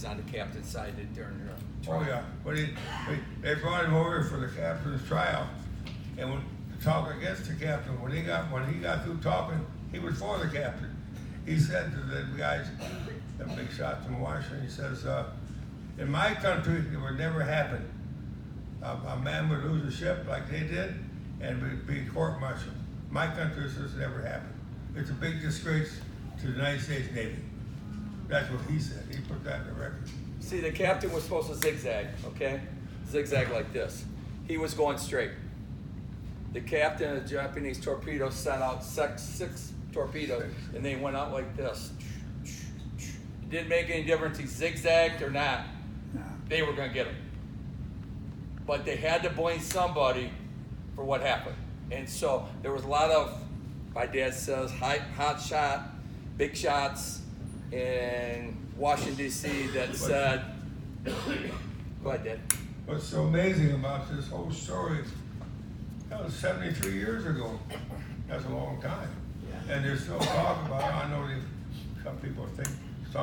on the captain's side during the Oh, trial. yeah, but they brought him over for the captain's trial, and when to talk against the captain, when he got through talking, he was for the captain. He said to the guys, the big shots from Washington, he says, in my country, it would never happen. A man would lose a ship like they did, and be court-martialed. My country, this has never happened. It's a big disgrace to the United States Navy. That's what he said. He put that in the record. See, the captain was supposed to zigzag, okay? Zigzag like this. He was going straight. The captain of the Japanese torpedo sent out six torpedoes, and they went out like this. It didn't make any difference he zigzagged or not. They were going to get him. But they had to blame somebody for what happened. And so there was a lot of, my dad says, hot shot, big shots in Washington, D.C. that said, go ahead, Dad. What's so amazing about this whole story, that was 73 years ago. That's a long time. And there's still talk about it. I know some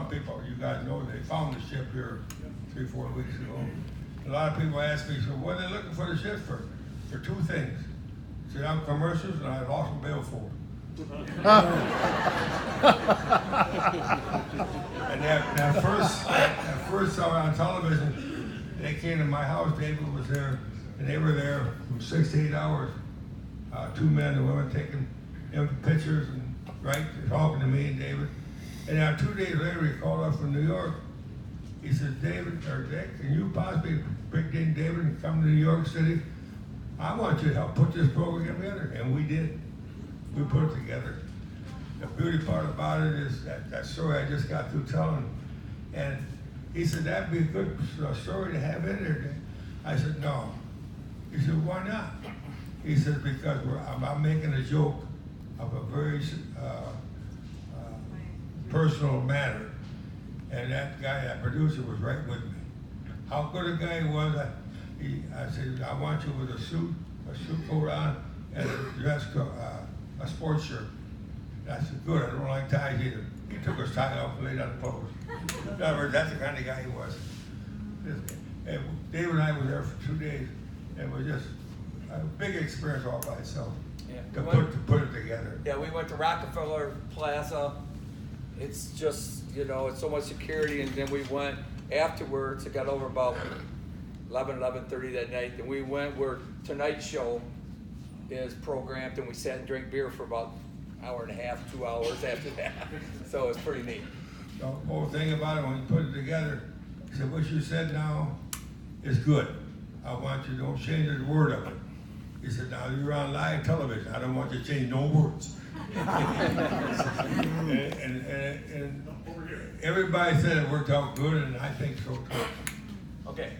people, you guys know, they found the ship here 3-4 weeks ago. A lot of people ask me, so what are they looking for the ship for? For two things. See, I'm commercials and I lost a bill for it. And that first on television, they came to my house, David was there, and they were there from 6 to 8 hours. 2 men and women taking pictures and talking to me and David. And now 2 days later, he called up from New York. He says, David, or Dick, can you possibly pick in David and come to New York City? I want you to help put this program together. And we did. We put it together. The beauty part about it is that story I just got through telling. And he said, that'd be a good story to have in there, Dick. I said, no. He said, why not? He says, because I'm making a joke of a very personal matter. And that guy, that producer, was right with me. How good a guy he was, I said, I want you with a suit coat on, and a sports shirt. I said, good, I don't like ties either. He took his tie off and laid on the clothes. In other words, that's the kind of guy he was. And Dave and I were there for 2 days, and it was just a big experience all by itself. Yeah. To put it together. Yeah, we went to Rockefeller Plaza. It's just, it's so much security, and then we went afterwards. It got over about 11:30 that night. Then we went where Tonight Show is programmed, and we sat and drank beer for about an hour and a half, 2 hours after that. So it's pretty neat. The whole thing about it, when you put it together, he said, what you said now is good. I want you to don't change a word of it. He said, now you're on live television. I don't want you to change no words. and everybody said it worked out good, and I think so too. Okay.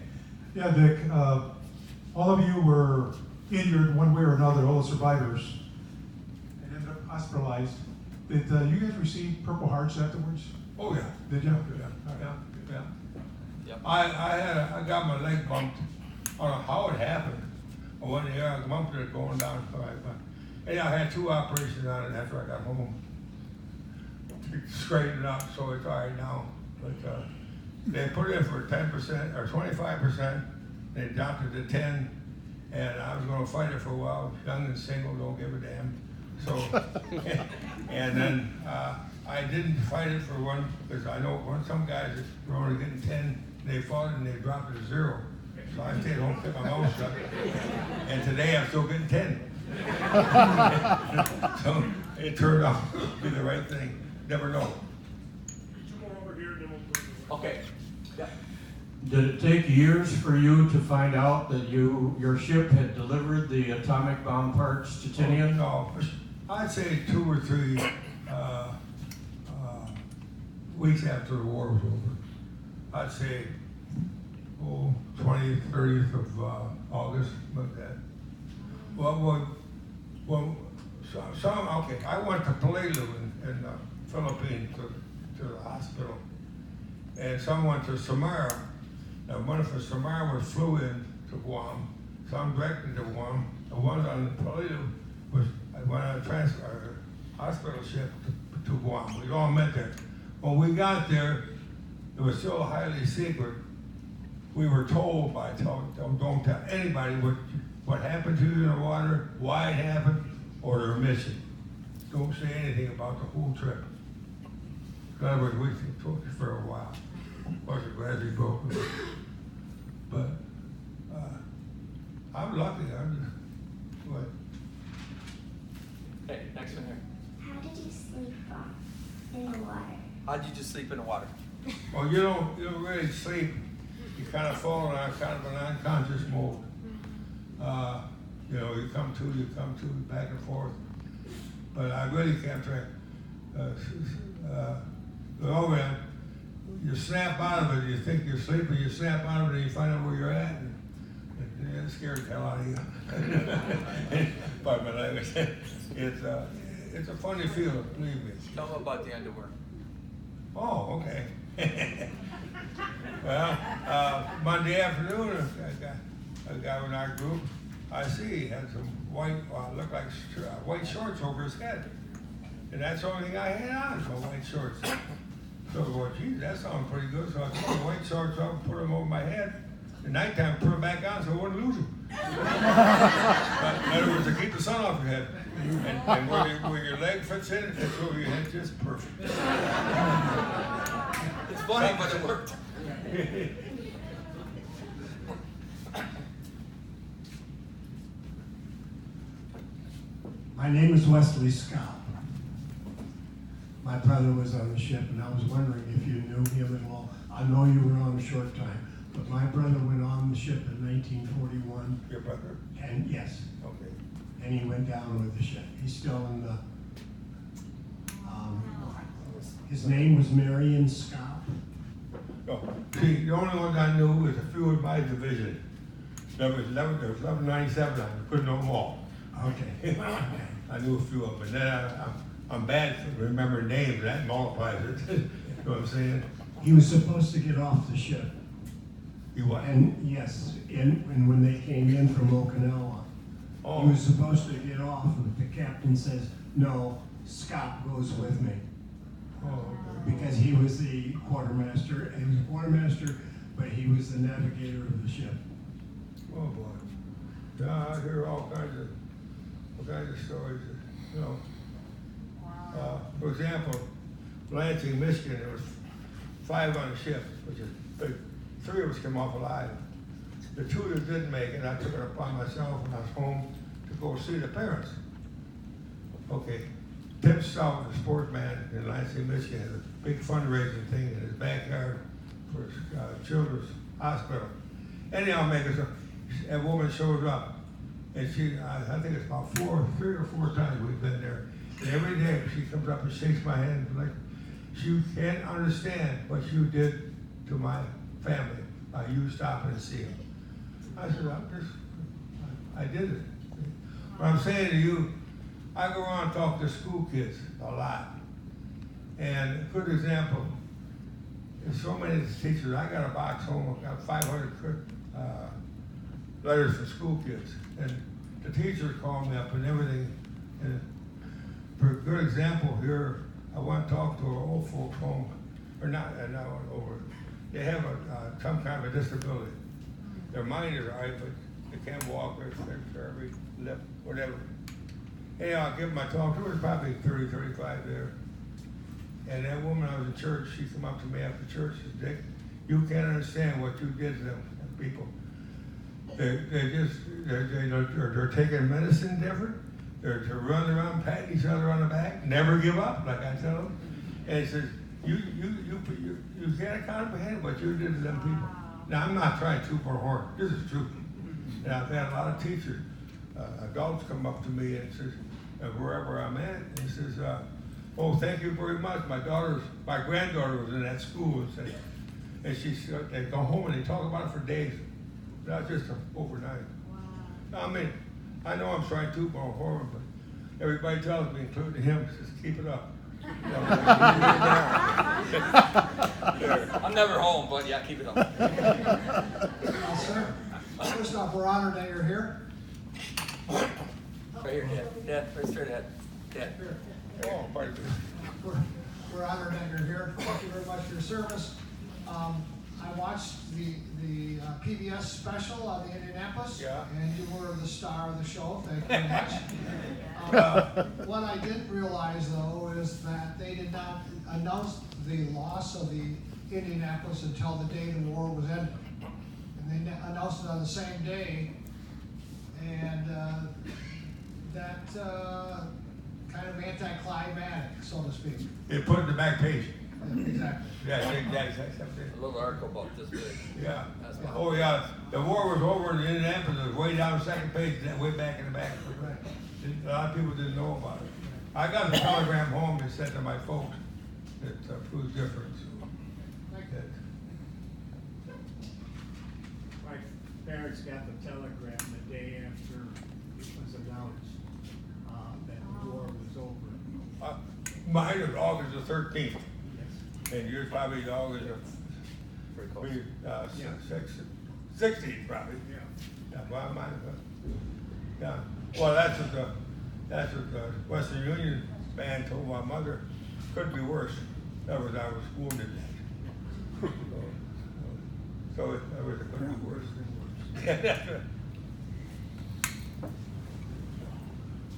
Yeah, Dick, all of you were injured one way or another, all the survivors, and ended up hospitalized. Did you guys receive Purple Hearts afterwards? Oh yeah. Did you? Yeah. Yep. I got my leg bumped. I don't know how it happened. I went in there, I bumped it going down. And I had 2 operations on it after I got home. Straightened it up, so it's all right now. But they put it in for 10% or 25%. They dropped it to 10, and I was going to fight it for a while. Young and single, don't give a damn. So, and then I didn't fight it for one because I know some guys were only getting 10. They fought it and they dropped it to 0. So I stayed home, kept my mouth shut. And today I'm still getting 10. So it turned out to be the right thing. Never know. Okay. Yeah. Did it take years for you to find out that your ship had delivered the atomic bomb parts to Tinian? No, I'd say 2 or 3 weeks after the war was over. I'd say 20th, 30th of August, like that. Okay, I went to Palau in the Philippines to the hospital, and some went to Samara. And one from Samara flew in to Guam, some directed to Guam. The one on Palau went on a hospital ship to Guam. We all met there. When we got there, it was so highly secret. We were told by don't tell anybody what happened to you in the water, why it happened, or their mission. Don't say anything about the whole trip. In other words, we told you for a while. Wasn't glad we broke it. But I'm lucky. But Hey, next one here. How did you sleep in the water? How did you just sleep in the water? well, you don't really sleep. You kind of fall in kind of an unconscious mode. You know, you come to, back and forth. But I really can't track. Over you snap out of it. You think you're sleeping. You snap out of it, and you find out where you're at. And it scared the hell out of you. Pardon my language. It's a funny feeling, believe me. Tell them about the underwear. Oh, okay. Well, Monday afternoon, a guy in our group, I see he had some white, looked like white shorts over his head. And that's the only thing I had on, my white shorts. So I go, geez, that sounds pretty good. So I took the white shorts off and put them over my head. At nighttime, put them back on so I wouldn't lose them. But in other words, to keep the sun off your head. And where your leg fits in, it fits over your head just perfect. It's funny, but it worked. My name is Wesley Scott. My brother was on the ship, and I was wondering if you knew him at all. I know you were on a short time, but my brother went on the ship in 1941. Your brother? And yes, Okay. and he went down with the ship. He's still in the. His name was Marion Scott. No. See, the only ones I knew was a few in my division. There was 1197, I couldn't know them all. Okay. I knew a few of them, and then I'm bad for remembering names, that multiplies it. You know what I'm saying? He was supposed to get off the ship. You what? And yes, and when they came in from Okinawa, he was supposed to get off, and the captain says, "No, Scott goes with me." Because he was the quartermaster, and he was a quartermaster, but he was the navigator of the ship. Oh boy. Yeah, I hear all kinds of stories, you know. For example, Lansing, Michigan, there was 5 on the ship, which is big. 3 of us came off alive. The 2 that didn't make it, I took it upon myself when I was home to go see the parents. Okay. Tim Stout, the sportsman in Lansing, Michigan, had a big fundraising thing in his backyard for children's hospital. Anyhow, a woman shows up, and I think it's about 3 or 4 times we've been there. And every day she comes up and shakes my hand like she can't understand what you did to my family by you stopping to see them. I said, I did it. What I'm saying to you, I go around and talk to school kids a lot. And a good example, there's so many teachers. I got a box home, I got 500 letters for school kids. And the teachers call me up and everything. And for a good example here, I want to talk to an old folks home, or not over. They have some kind of a disability. Their mind is all right, but they can't walk, they're very left, whatever. Anyhow, I give them my talk. There was probably 30, 35 there. And that woman, I was in church, she come up to me after church and said, Dick, you can't understand what you did to them people. They're taking medicine different. They're running around, patting each other on the back, never give up, like I tell them. And he says, you can't comprehend what you did to them people. Now, I'm not trying to toot my horn. This is true. And I've had a lot of teachers, adults come up to me and says, wherever I'm at, and says, oh, thank you very much. My granddaughter was in that school, and they go home and they talk about it for days, not just overnight. Wow. I mean, I know I'm trying to toot my horn, but everybody tells me, including him, says, keep it up. I'm never home, but yeah, keep it up. Sir, first off, we're honored that you're here. Right here, Dad. Dad, right straight ahead. Dad. Oh, pardon me. We're honored that you're here. Thank you very much for your service. I watched the PBS special on the Indianapolis. Yeah. And you were the star of the show, thank you very much. What I didn't realize though is that they did not announce the loss of the Indianapolis until the day the war was ended. And they announced it on the same day, and that kind of anticlimactic, so to speak. They put it in the back page. Exactly. Yeah, that's something. A little article about this big. Yeah. That's fine. Oh, yeah. The war was over in Indianapolis. It was way down the second page, then way back in the back. Right. A lot of people didn't know about it. I got a telegram home that said to my folks that proves different. So Thank you. My parents got the telegram the day after it was announced that the war was over. Mine was August the 13th, Yes. and yours probably August Pretty close. 16th probably. Yeah. Yeah, well, mine, yeah. Well, that's what the Western Union man told my mother. Could be worse. That was I was wounded. So it could be worse than worse.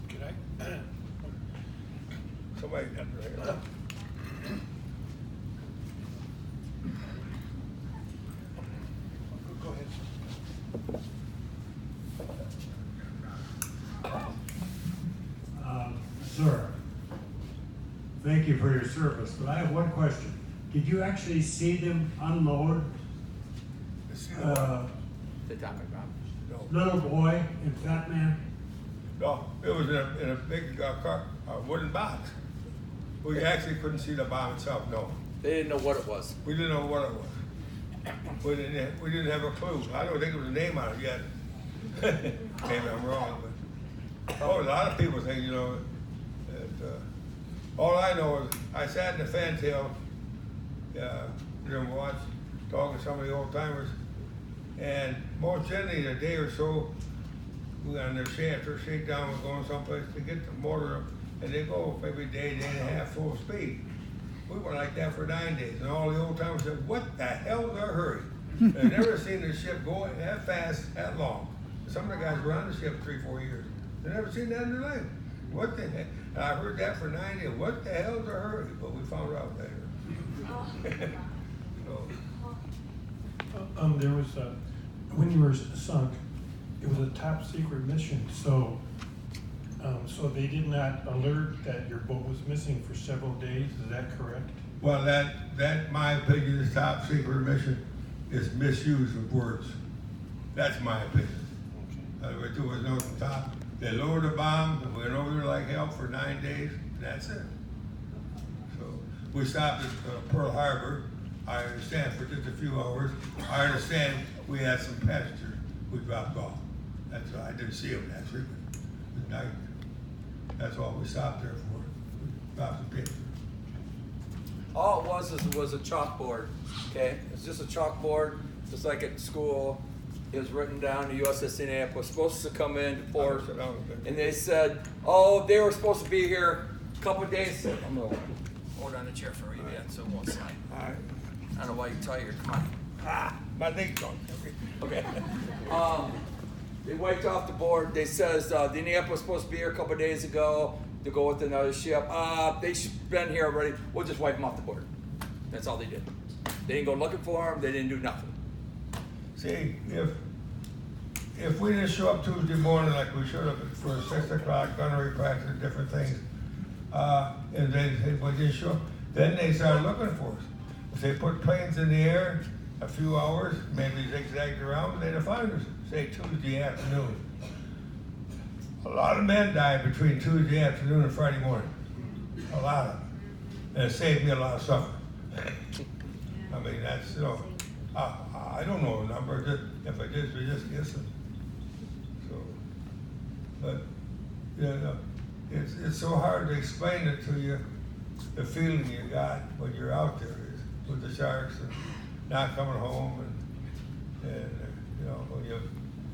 Can I? Somebody got it right. Go ahead. Sir, thank you for your service, but I have one question. Did you actually see them unload The atomic bomb. little boy and fat man? No, it was in a big wooden box. We actually couldn't see the bomb itself. No, They didn't know what it was. we didn't know what it was. We didn't have a clue. I don't think there was a name on it yet. Maybe I'm wrong, but a lot of people think that. All I know is I sat in the fantail, watch, talking to some of the old timers, and most generally in a day or so, we on their shakedown, we're going someplace to get the motor up, and they go maybe a day and a half full speed. We were like that for 9 days, and all the old timers said, "What the hell is their hurry?" They've never seen the ship go that fast, that long. Some of the guys were on the ship 3-4 years. They never seen that in their life. What the heck? And I heard that for 9 days. What the hell is their hurry? But we found out later. So, There was when you were sunk, it was a top secret mission. So they did not alert that your boat was missing for several days. Is that correct? well, that my opinion is top secret mission is misuse of words. That's my opinion. There was no top. They lowered the bomb. We went over there like hell for 9 days. And that's it. So we stopped at Pearl Harbor. I understand for just a few hours. I understand we had some passengers who dropped off. That's I didn't see them actually, but at night. That's all we stopped there for. We dropped some papers. All it was a chalkboard, okay? It's just a chalkboard, just like at school. It was written down, the USS Indianapolis, supposed to come in to port. And they said, oh, they were supposed to be here a couple of days. I'm gonna hold on the chair for you again, so it won't slide. All right. I don't know why you're tired, come on. My leg's gone. Okay. They wiped off the board. They says the Indianapolis was supposed to be here a couple of days ago to go with another ship. They've been here already. We'll just wipe them off the board. That's all they did. They didn't go looking for them. They didn't do nothing. See, if we didn't show up Tuesday morning like we should have for 6 o'clock gunnery practice and different things, and we didn't show up, then they started looking for us. If they put planes in the air a few hours, maybe zigzagged around, they'd have found us, say Tuesday afternoon. A lot of men died between Tuesday afternoon and Friday morning. A lot of them. And it saved me a lot of suffering. I mean, that's, I don't know the number, if I did, we just guess it. So, but, it's so hard to explain it to you, the feeling you got when you're out there is with the sharks and not coming home and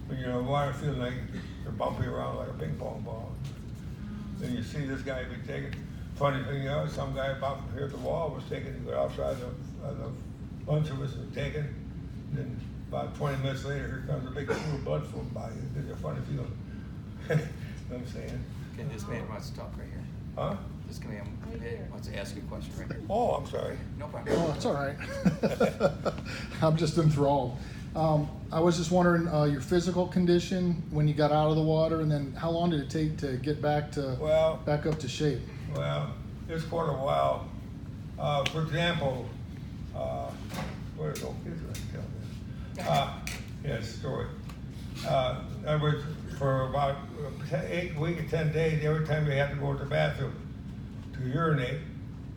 when you're in the water feeling like you're bumping around like a ping pong ball. Then you see this guy be taken. Funny thing, some guy about from here at the wall was taken to go outside the bunch of us were taken. And then about 20 minutes later, here comes a big pool of blood floating by you. It's a funny feeling. You know what I'm saying? Okay, this man wants to talk right here. Huh? This man wants to ask you a question right here. Oh, I'm sorry. No problem. Oh, it's all right. I'm just enthralled. I was just wondering your physical condition when you got out of the water, and then how long did it take to get back up to shape? Well, it's quite a while. For example, where's those kids I tell this? Yeah, story. I was for about 8 weeks or 10 days. Every time you had to go to the bathroom to urinate,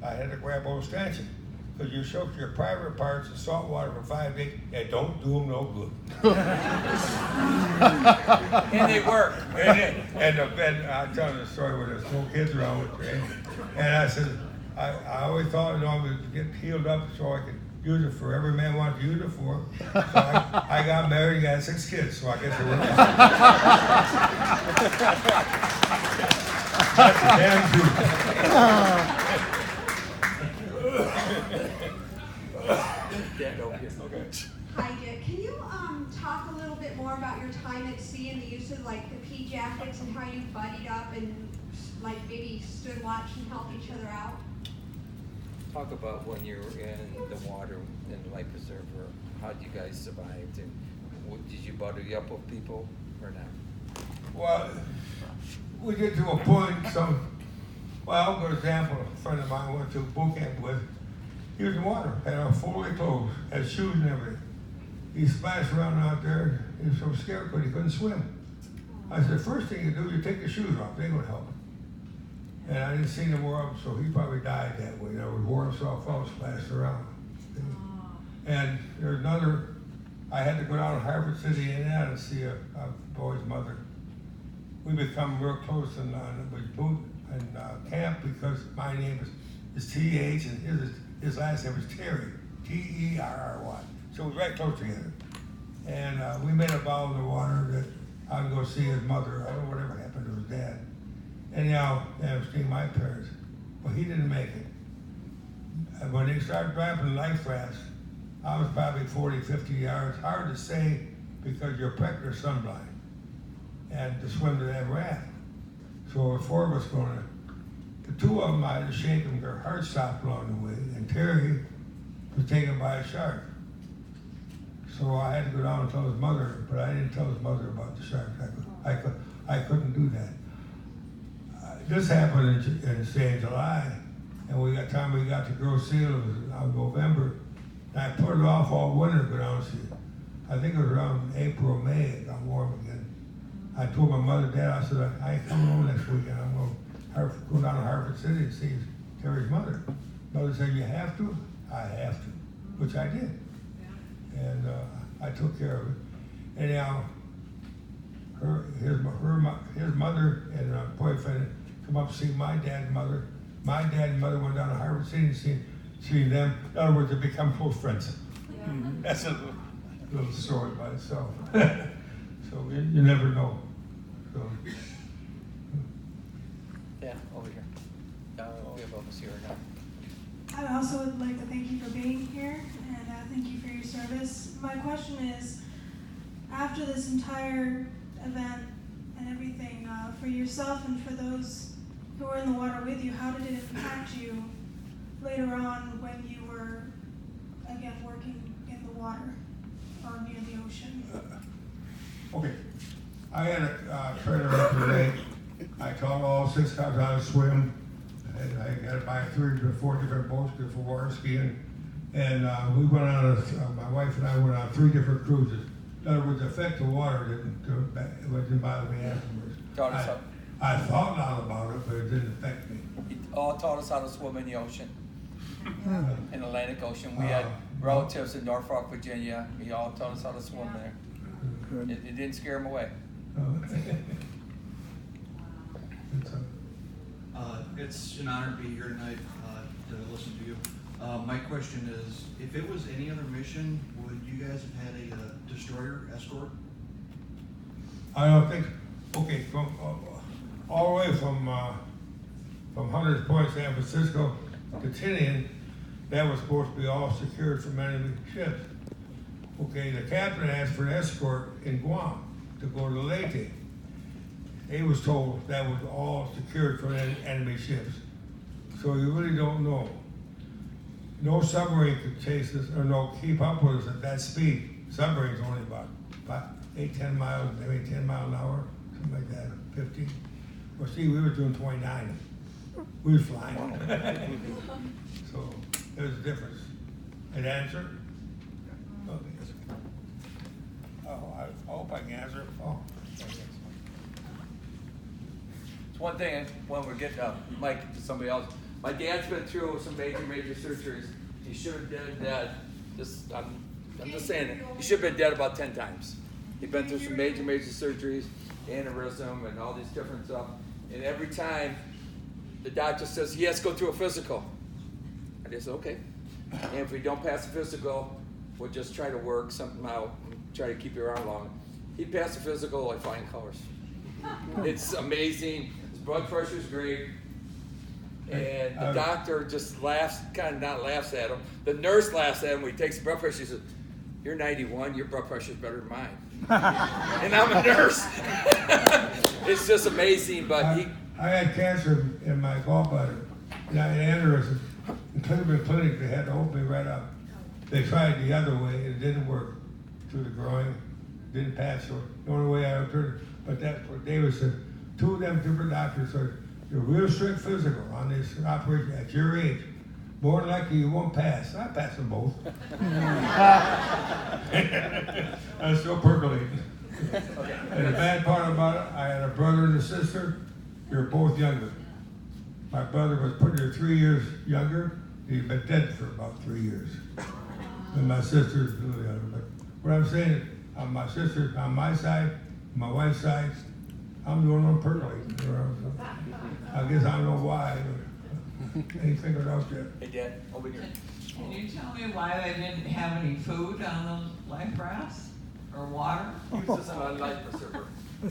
I had to grab old stanchion. Because you soak your private parts in salt water for 5 days, it don't do them no good. And they work. And I'm telling the story where there's no kids around with me. And I said, I always thought, I would get healed up so I could use it for every man wanted to use it for. So I got married, got 6 kids, so I guess it worked. That's the damn truth. Dad over here. Okay. Hi, Dick. Can you talk a little bit more about your time at sea and the use of like the pea jackets and how you buddied up and like maybe stood watch and helped each other out? Talk about when you were in the water in the life preserver. How did you guys survive? And did you buddy up with people or not? Well, we get to a point, well, for example, a friend of mine went to boot camp with, he was in water, had a fully clothes, had shoes and everything. He splashed around out there, he was so scared because he couldn't swim. I said, first thing you do, you take the shoes off, they ain't gonna help him. And I didn't see him more of him, so he probably died that way. He wore himself out, splashed around. And there's another, I had to go down to Harvard City, Indiana to see a boy's mother. We become real close in boot and camp because my name is T.H. and his last name is Terry, T-E-R-R-Y. So we're right close together. And we made a vow in the water that I would go see his mother. I don't know whatever happened to his dad. Anyhow, I was seeing my parents. Well, he didn't make it. And when they started driving life rafts, I was probably 40, 50 yards. Hard to say because you're pregnant or sunblind. And to swim to that raft. So there were 4 of us going. The 2 of them, I had to shake them. Their heart stopped along the way. And Terry was taken by a shark. So I had to go down and tell his mother, but I didn't tell his mother about the shark. I couldn't do that. This happened in say July, and we got to grow seal in November. And I put it off all winter to go down and see it. I think it was around April, May, it got warm again. I told my mother, Dad, I said, I ain't coming home next weekend. I'm going to go down to Harvard City and see Terry's mother. Mother said, you have to? I have to, which I did. And I took care of it. Anyhow, his mother and boyfriend come up to see my dad and mother. My dad and mother went down to Harvard City and see them. In other words, they become close friends. Yeah. That's a little story by itself. So you never know. So. Yeah, over here. We have almost here now. I also would like to thank you for being here and thank you for your service. My question is, after this entire event and everything, for yourself and for those who were in the water with you, how did it impact you later on when you were, again, working in the water or near the ocean? Okay. I had a trailer up the lake. I taught all 6 guys how to swim. And I got to buy 3 or 4 different boats for water skiing. And we went on, my wife and I went on 3 different cruises. In other words, the effect of water didn't bother me afterwards. I thought a lot about it, but it didn't affect me. He all taught us how to swim in the ocean, in the Atlantic Ocean. We had relatives in Norfolk, Virginia. He all taught us how to swim there. It didn't scare him away. It's an honor to be here tonight to listen to you. My question is, if it was any other mission, would you guys have had a destroyer escort? I don't think. Okay, from all the way from Hunters Point, San Francisco to Tinian, that was supposed to be all secured from enemy ships. Okay, the captain asked for an escort in Guam to go to Leyte. He was told that was all secured from enemy ships. So you really don't know. No submarine could chase us or keep up with us at that speed. Submarine's only about 10 miles, maybe 10 miles an hour, something like that, 15. Well, see, we were doing 29. We were flying. So there's a difference. An answer? Okay. Oh, I hope I can answer it. Oh. It's one thing when we're getting Mike to somebody else. My dad's been through some major surgeries. He should have been dead. I'm just saying it. He should have been dead about 10 times. He's been through some major surgeries, aneurysm, and all these different stuff. And every time the doctor says he has to go through a physical, I just okay. And if we don't pass the physical, we'll just try to work something out and try to keep your arm long. He passed the physical like flying colors. It's amazing. His blood pressure's great. And the doctor just laughs, kind of not laughs at him. The nurse laughs at him when he takes the blood pressure. He says, "You're 91, your blood pressure's better than mine." And I'm a nurse. It's just amazing, but I had cancer in my gallbladder, and I had aneurysm. In Cleveland Clinic, they had to open me right up. They tried the other way, and it didn't work. Through the groin, didn't pass. So the only way I turned, but that's what David said. Two of them different doctors said, "You're real strict physical on this operation at your age. More than likely you won't pass." I passed them both. I'm still percolating. And the bad part about it, I had a brother and a sister. They were both younger. My brother was pretty 3 years younger. He'd been dead for about 3 years. And my sister's a little younger. But what I'm saying is, on my sister, on my side, my wife's side, I'm the one who percolating. I guess I don't know why. Ain't figured out yet. Hey, Dad, over here. Can you tell me why they didn't have any food on those life rafts or water? He was just on a life preserver. I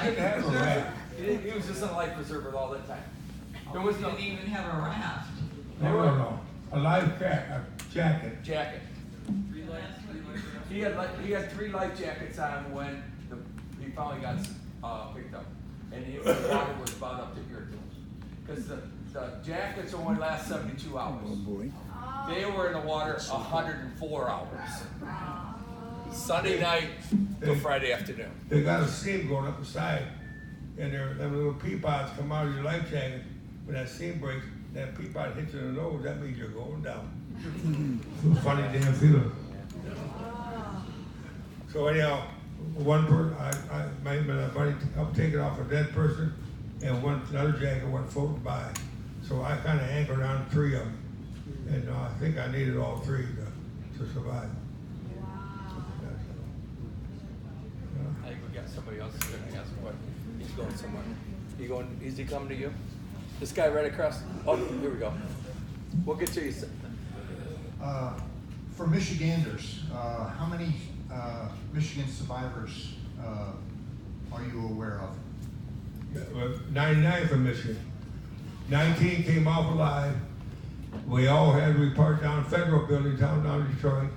didn't have a raft. He was just on a life preserver all the time. There was didn't even have a raft. No. A life jacket. Jacket. He had 3 life jackets on when he finally got picked up, and the water was about up to here to him. Because the jackets only last 72 hours. Oh boy. They were in the water 104 hours. Sunday night to Friday afternoon. They got a steam going up the side, and them little pea pods come out of your life jacket. When that steam breaks, that pea pod hits you in the nose, that means you're going down. Funny damn feeling. So anyhow, one person, my buddy helped take it off a dead person, and another jacket went floating by. So I kind of anchored on 3 of them, and I think I needed all 3 to survive. I think we got somebody else who's going to ask a question. He's going somewhere. Is he coming to you? This guy right across? Oh, here we go. We'll get to you. For Michiganders, how many Michigan survivors are you aware of? 99 from Michigan. 19 came off alive. We all had, we parked down Federal Building down Detroit.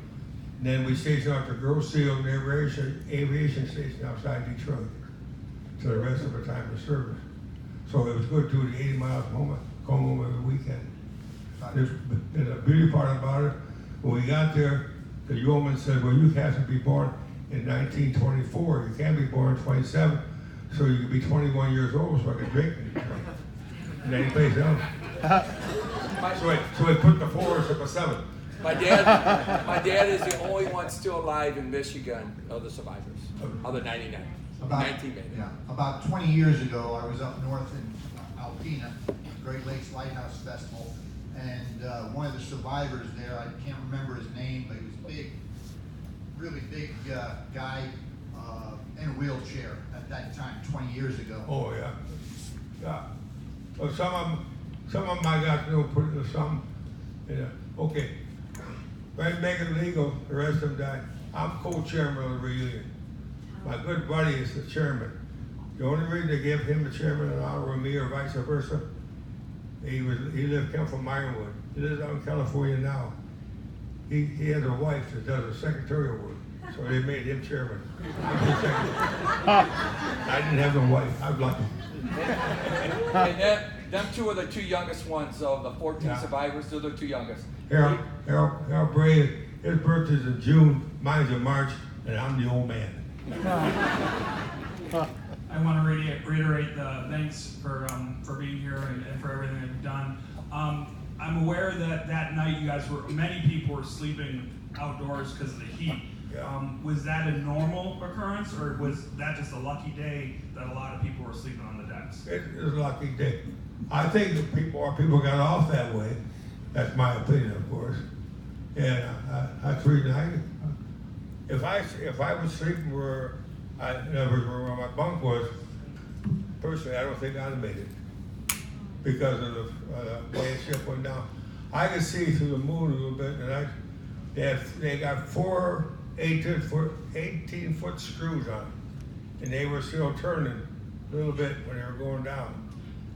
And then we stationed out the Grosse Seal aviation station outside Detroit to the rest of the time of service. So it was good to do the 80 miles home, come home every weekend. And the beauty part about it, when we got there, the yeoman said, well, you have to be born in 1924. You can't be born in 27. So you could be 21 years old so I could drink in Detroit. And then he plays down. So he put the 4s up a 7. My dad is the only one still alive in Michigan of the survivors, of the 99. 19 maybe. Yeah, about 20 years ago, I was up north in Alpena, Great Lakes Lighthouse Festival, and one of the survivors there, I can't remember his name, but he was big, really big guy in a wheelchair at that time, 20 years ago. Oh yeah, yeah. Well, some of them I got to know, put into some. Yeah. Okay. Right, make it legal. The rest of them died. I'm co-chairman of the reunion. My good buddy is the chairman. The only reason they give him the chairman and honor of me or vice versa, came from Ironwood, He lives out in California now. He has a wife that does the secretarial work, so they made him chairman. I didn't have no wife. I was lucky. And them two are the two youngest ones of the 14 survivors. They're the two youngest. Harold Bray, his birthday's in June, mine's in March, and I'm the old man. I want to reiterate the thanks for being here and for everything that you've done. I'm aware that that night many people were sleeping outdoors because of the heat. Was that a normal occurrence, or was that just a lucky day that a lot of people were sleeping on the decks? It was a lucky day. I think that people got off that way. That's my opinion, of course. And that's the reason if I was sleeping where where my bunk was, personally, I don't think I'd have made it because of the way the ship went down. I could see through the moon a little bit, and they got 4 18-foot screws on it, and they were still turning a little bit when they were going down.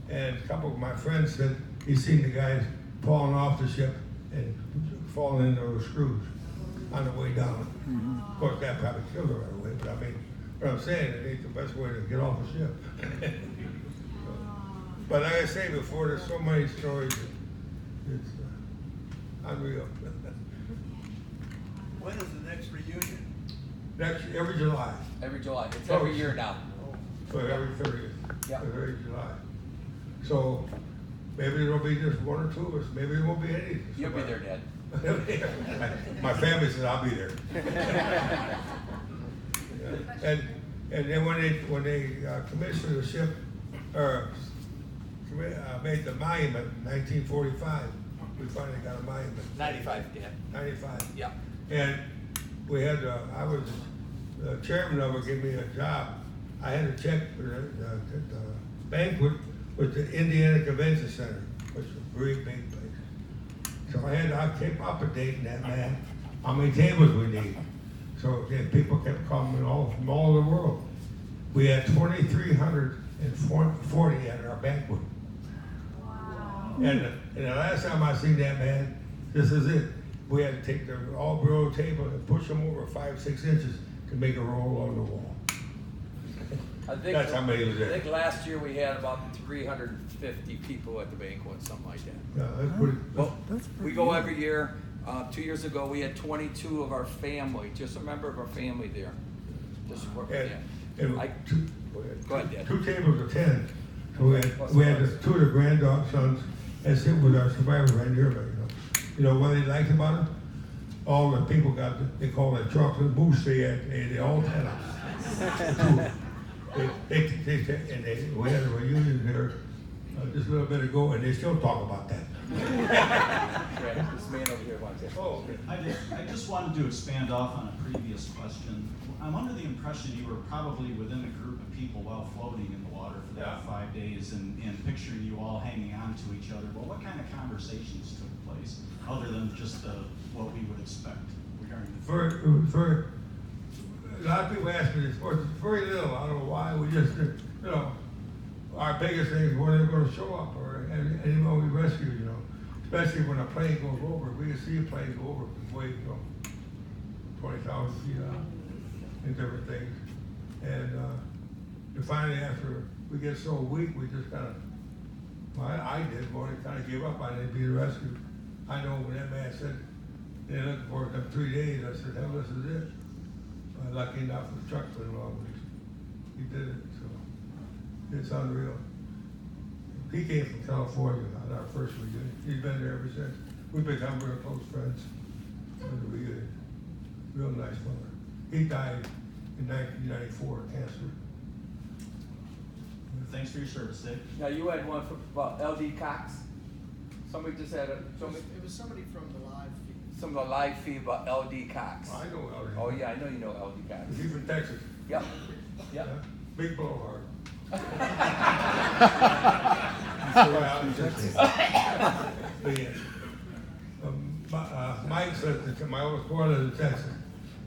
And a couple of my friends said he seen the guys falling off the ship and falling into those screws on the way down. Of course, that probably killed her right away, but I mean, what I'm saying, it ain't the best way to get off a ship. But like I say before, there's so many stories, it's unreal. When is the next reunion? Every July. Every July. It's every year now. So every 30th. Yeah. Every July. So maybe there'll be just one or two of us. Maybe there won't be any. You'll be there, Dad. My family says I'll be there. And then when they commissioned the ship, or made the monument in 1945, we finally got a monument. 95, Dad. 95. Yeah. And we had, I was, the chairman of it gave me a job. I had to check for the banquet with the Indiana Convention Center, which is a very big place. So I kept up to date in that, man, how many tables we need. So people kept coming from all over the world. We had 2,340 at our banquet. Wow. And the last time I seen that, man, this is it. We had to take the all-row table and push them over 5-6 inches to make a roll on the wall. That's how many was there. I think last year we had about 350 people at the banquet, something like that. Yeah, that's pretty. Well, we go every year. 2 years ago, we had 22 of our family, just a member of our family there. Just work with that. Go ahead, Dad. 2 tables of 10. So we had 2 of the grandsons and sit with our survivor right here. You know what they liked about it? All the people they call it chocolate mousse. They all had it. We had a reunion there just a little bit ago, and they still talk about that. This man over here wants it. Oh, okay. I just wanted to expand off on a previous question. I'm under the impression you were probably within a group of people while floating in the water for that 5 days and picturing you all hanging on to each other. Well, what kind of conversations took place other than just what we would expect regarding the For a lot of people ask me this, very little, I don't know why, we just, our biggest thing is when they're going to show up, or anyone we rescue, especially when a plane goes over. We can see a plane go over from way, 20,000 feet out, and different things. And finally, after we get so weak, we just kind of, I did, more than kind of give up on it, be rescued. I know when that man said, they're looking for them 3 days, I said, hell, this is it. Lucky enough, the truck went along with it. He did it, so it's unreal. He came from California on our first reunion. He's been there ever since. We've become real close friends. Real nice fella. He died in 1994 of cancer. Thanks for your service, Dave. Now you had one about L.D. Cox. Somebody just had It was somebody from the live feed. Some of the live feed about L.D. Cox. I know L.D. Oh yeah, I know you know L.D. Cox. He's from Texas. Yep. Yep. Big blowhard. Mike said that my oldest boy lives in Texas.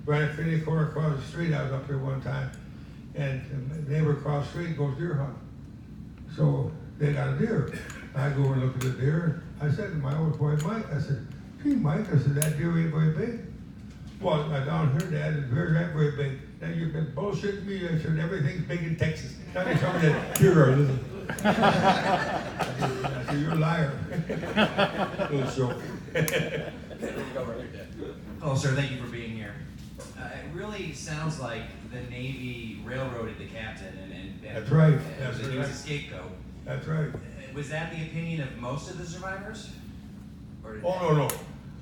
Right at Finney Corner across the street, I was up there one time, and the neighbor across the street goes deer hunting. So they got a deer. I go and look at the deer. I said to my old boy Mike, I said, gee, Mike, I said, that deer ain't very big. Well, I down here, Dad, the deer ain't very big. Now you've been bullshitting me. I said, everything's big in Texas. Now they tell me that deer are little. I said, you're a liar. Little joke. Hello, sir. Thank you for being here. It really sounds like the Navy railroaded the captain, and That's right. He was a scapegoat. That's right. Was that the opinion of most of the survivors? Or did Oh, no.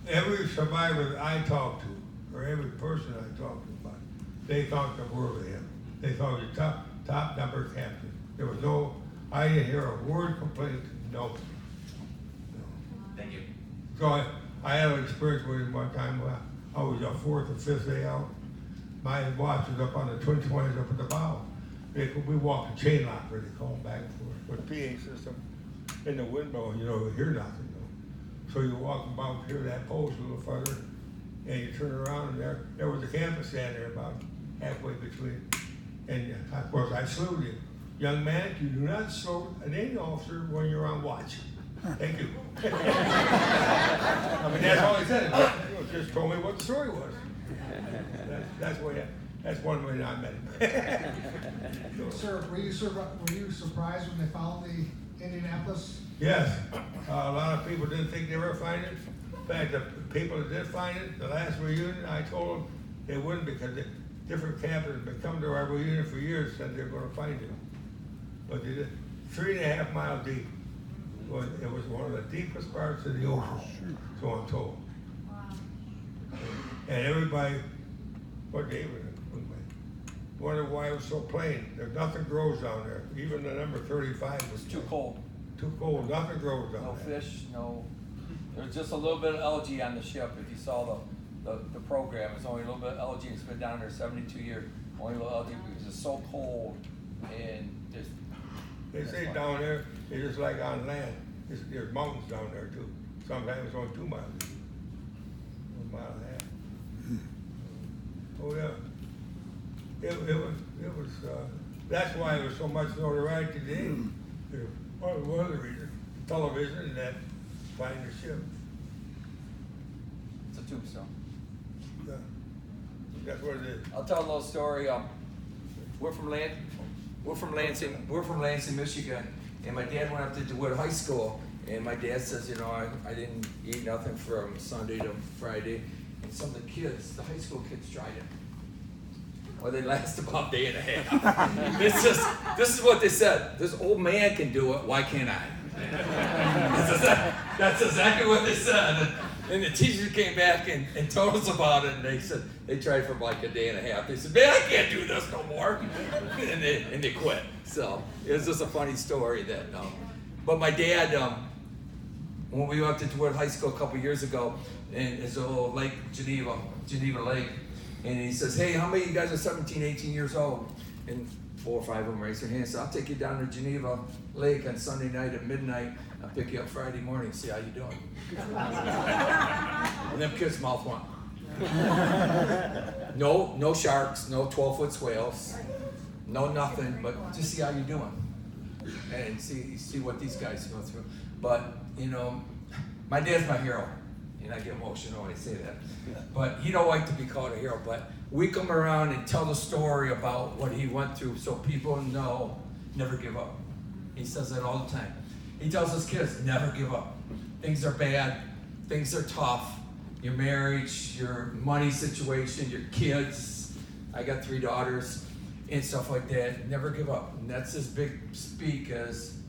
Every survivor that I talked to, or every person I talked to about, they thought the world of him. They thought he was top number captain. There was no, I didn't hear a word complaint, no. Thank you. So I had an experience with him one time. I was the fourth or fifth day out. My watch was up on the twin 20s up at the bow. We walked a chain locker, they call them back and forth, with PA system in the window, you know, hear nothing. So you walk about here that post a little further, and you turn around, and there was a captain standing there about halfway between. And of course, I saluted him. Young man, you do not salute an Navy officer when you're on watch. Thank you. I mean, that's all he said. He just told me what the story was. That's one way I met him. Sir, were you surprised when they found the Indianapolis? Yes. A lot of people didn't think they were find it. In fact, the people that did find it, the last reunion, I told them they wouldn't because the different captains had come to our reunion for years, said they were going to find it. But they did 3.5 miles deep. It was one of the deepest parts of the ocean, so I'm told. And everybody, what gave it? Wondered why it was so plain. There's nothing grows down there. Even the number 35 was Too cold. Too cold. Nothing grows down No there. fish, no. There's just a little bit of algae on the ship. If you saw the program, it's only a little bit of algae. It's been down there 72 years. Only a little algae because it's so cold and just. They say down there, it's just like on land. There's mountains down there too. Sometimes it's only 2 miles. 1.5 miles. Oh yeah. It was. That's why there was so much notoriety today. One of the reasons, television and that finding the ship. It's a tombstone. Yeah. That's what it is. I'll tell a little story. We're from Lansing, Michigan, and my dad went up to DeWitt High School, and my dad says, I didn't eat nothing from Sunday to Friday, and some of the kids, the high school kids, tried it. Well, they last about a day and a half. This is what they said. This old man can do it. Why can't I? That's exactly what they said. And the teacher came back and told us about it. And they said they tried for like a day and a half. They said, "Man, I can't do this no more," and they quit. So it was just a funny story that. But my dad, when we went to DeWitt High School a couple years ago, and it's a little Lake Geneva Lake. And he says, "Hey, how many of you guys are 17, 18 years old?" And 4 or 5 of them raised their hands. So I'll take you down to Geneva Lake on Sunday night at midnight. I'll pick you up Friday morning and see how you're doing. And them kids mouth one. No sharks, no 12-foot swales, no nothing, but just see how you're doing. And see what these guys go through. But, my dad's my hero. And I get emotional when I say that. But he don't like to be called a hero. But we come around and tell the story about what he went through so people know, never give up. He says that all the time. He tells his kids, never give up. Things are bad. Things are tough. Your marriage, your money situation, your kids. I got 3 daughters and stuff like that. Never give up. And that's his big speak is,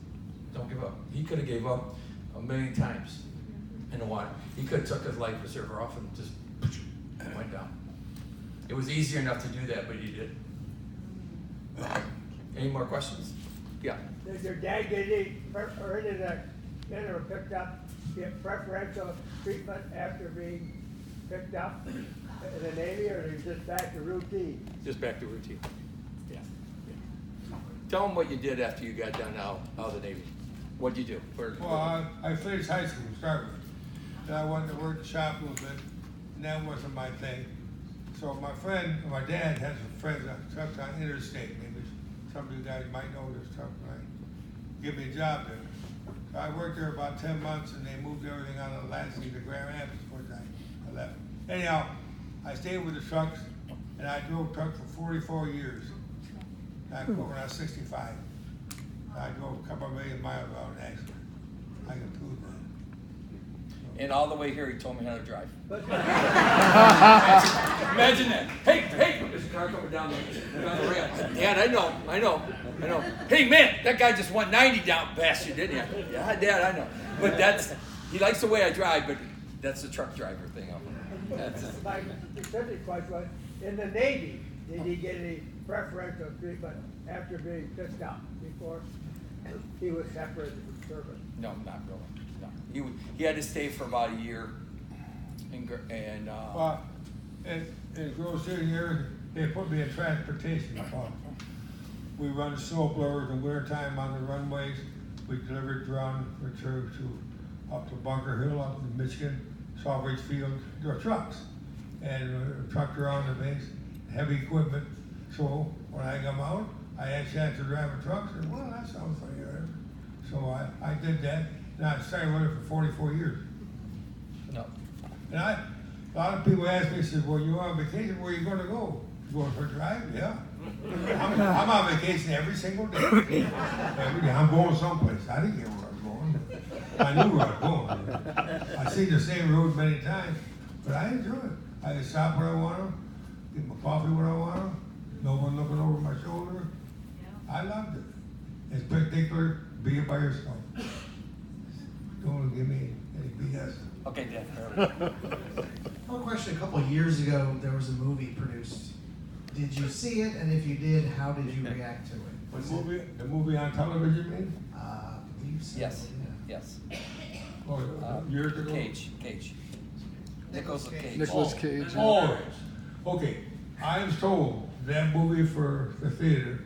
don't give up. He could have gave up a million times in the water. He could have took his life preserver off and just went down. It was easier enough to do that, but he did. Any more questions? Yeah. Does your dad get any, or any of the men who are picked up, get preferential treatment after being picked up in the Navy, or is it just back to routine? Just back to routine. Yeah. Tell them what you did after you got done out of the Navy. What'd you do? Well, I finished high school to start with. And I wanted to work the shop a little bit, and that wasn't my thing. So my dad has a friend on Interstate, maybe some of you guys might know this stuff, right? Give me a job there. So I worked there about 10 months, and they moved everything out of Lansing to Grand Rapids before I left. Anyhow, I stayed with the trucks, and I drove trucks for 44 years. When I was 65. I drove a couple of million miles out in accident. I can prove that. And all the way here, he told me how to drive. Imagine that. Hey, there's a car coming down the rail. Dad, I know. Hey, man, that guy just went 90 down past you, didn't you? Yeah, Dad, I know. But he likes the way I drive, but that's the truck driver thing. My specific question was, in the Navy, did he get any preferential treatment after being pissed out before he was separated from service? No, not really. No. He had to stay for about a year. In Grove City here, they put me in transportation department. We run snow blowers in wintertime on the runways. We deliver drum to up to Bunker Hill, up in Michigan, Sawbridge Field. There are trucks, and trucks around the base, heavy equipment. So when I come out, I had a chance to drive a truck. And well, that sounds funny. So I did that, and I started running for 44 years. No. And a lot of people ask me, said, well, you're on vacation, where are you going to go? You going for a drive? Yeah. I'm on vacation every single day. Every day. I'm going someplace. I didn't get where I was going. I knew where I was going. I see the same road many times, but I enjoy it. I can stop where I want to, get my coffee when I want to, no one looking over my shoulder. I loved it. In particular, be it by yourself. Don't give me any BS. Okay, Dad. One question. A couple of years ago, there was a movie produced. Did you see it? And if you did, how did you react to it? The movie on television, you mean? I believe so. Yes. Yeah. Yes. Oh, years ago? Cage. Nicolas Cage. Oh, okay. I was told that movie for the theater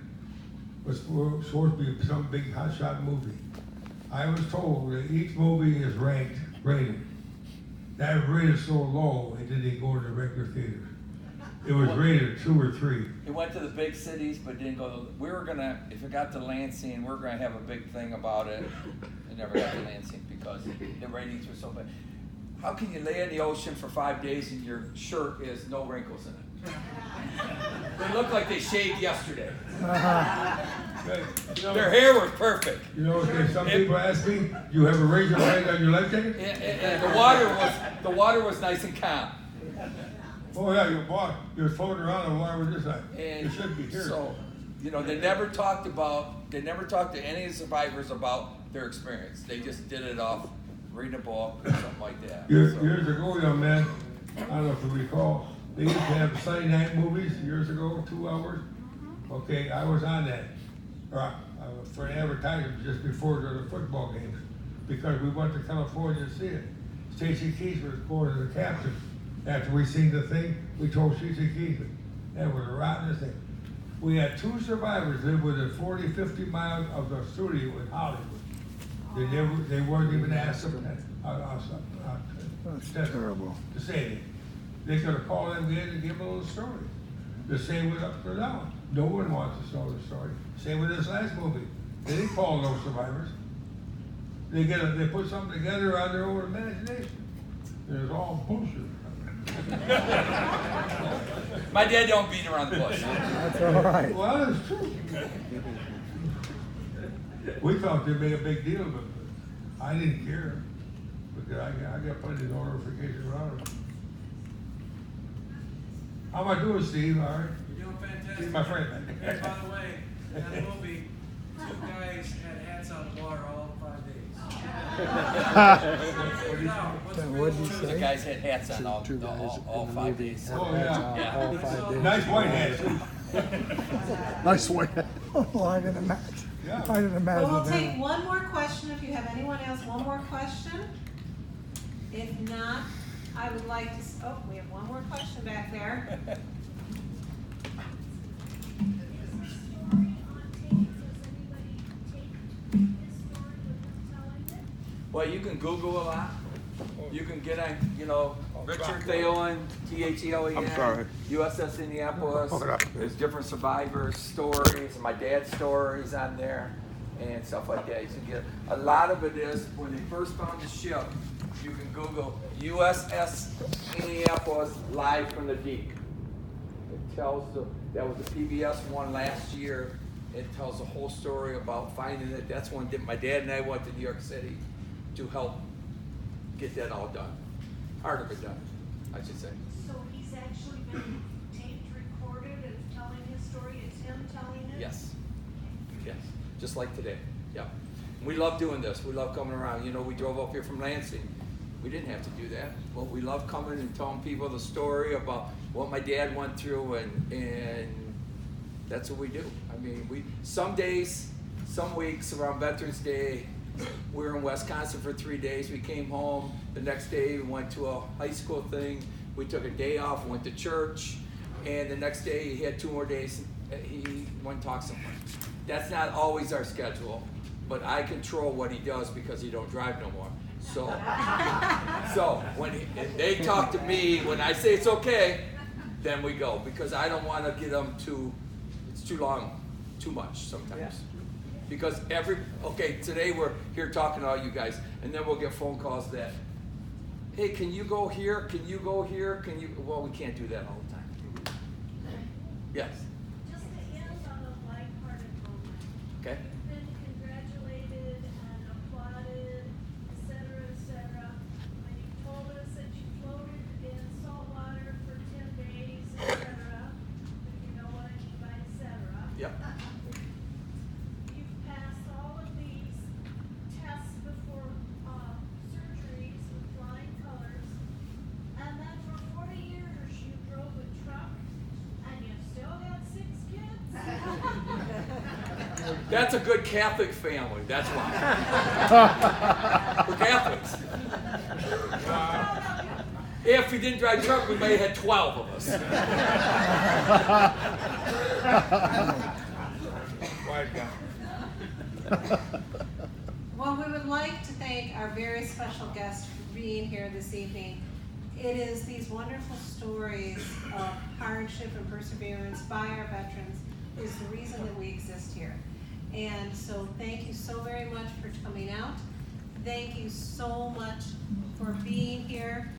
was supposed to be some big hotshot movie. I was told that each movie is rated. That rated so low, it didn't go to the regular theaters. It was rated 2 or 3. It went to the big cities, but didn't go. We were gonna, if it got to Lansing, we're gonna have a big thing about it. It never got to Lansing because the ratings were so bad. How can you lay in the ocean for 5 days and your shirt is no wrinkles in it? They look like they shaved yesterday. Their hair was perfect. You know, some people ask me, you have a razor blade on your left hand? And the water was nice and calm. Oh yeah, you're floating around and the water was this side. And it should be here. So, they never talked to any of the survivors about their experience. They just did it off reading a book or something like that. Years ago, young man, I don't know if you recall, they used to have Sunday night movies years ago, 2 hours. Okay, I was on that for an advertisement just before the football games because we went to California to see it. Stacy Keith was going to the captain. After we seen the thing, we told Stacy Keith that was the rottenest thing. We had 2 survivors live within 40, 50 miles of the studio in Hollywood. They weren't even asked That's terrible. to say anything. They could have called them in and give them a little story. The same with Up or Down. No one wants to tell the story. Same with this last movie. They didn't call no survivors. They put something together on their own imagination. It was all bullshit. My dad don't beat around the bush. That's all right. Well, that's true. We thought they made a big deal of it, but I didn't care because I got plenty of notifications around it. How am I doing, Steve? All right. You're doing fantastic. He's my friend. Hey, by the way, in that movie, 2 guys had hats on the water all 5 days. What did you say? The guys had hats on all 5 days. Oh, yeah. All 5 days. Nice white hats. Nice white hat. Oh, I didn't imagine. Yeah. I didn't imagine Well, we'll that. take one more question if you have anyone else. One more question. If not, I would like to, we have one more question back there. Well, you can Google a lot. You can get on, Richard Thelen, Thelen, I'm sorry. USS Indianapolis. Hold it up. There's different survivors' stories. My dad's stories on there. and stuff like that. You can get a lot of it is when they first found the ship. You can Google USS Indianapolis live from the deck. It tells that was the PBS one last year. It tells the whole story about finding it. That's when my dad and I went to New York City to help get that all done. Part of it done, I should say. So he's actually been taped, recorded, and telling his story. It's him telling it? Yes. Yes. Just like today. Yeah. We love doing this. We love coming around. You know, we drove up here from Lansing. We didn't have to do that, but we love coming and telling people the story about what my dad went through, and that's what we do. I mean, some days, some weeks around Veterans Day, we were in Wisconsin for 3 days. We came home. The next day, we went to a high school thing. We took a day off, went to church, and the next day, he had 2 more days. He went and talked somewhere. That's not always our schedule, but I control what he does because he don't drive no more. So when they talk to me, when I say it's okay, then we go, because I don't want to get them it's too long, too much sometimes. Yeah. Because today we're here talking to all you guys, and then we'll get phone calls that, hey, can you go here? Can you go here? Well, we can't do that all the time. Yes. Just to end on a lighthearted moment. Okay. You've been congratulated and applauded, etc. When you told us that you floated in salt water for 10 days, etc. If you know what I mean by etc. Yep. You've passed all of these tests before surgeries with flying colors, and then for 40 years you drove a truck, and you still got 6 kids. That's a good Catholic family. That's why. We're Catholics. If we didn't drive truck, we may have had 12 of us. Well, we would like to thank our very special guest for being here this evening. It is these wonderful stories of hardship and perseverance by our veterans is the reason that we exist here. And so thank you so very much for coming out. Thank you so much for being here.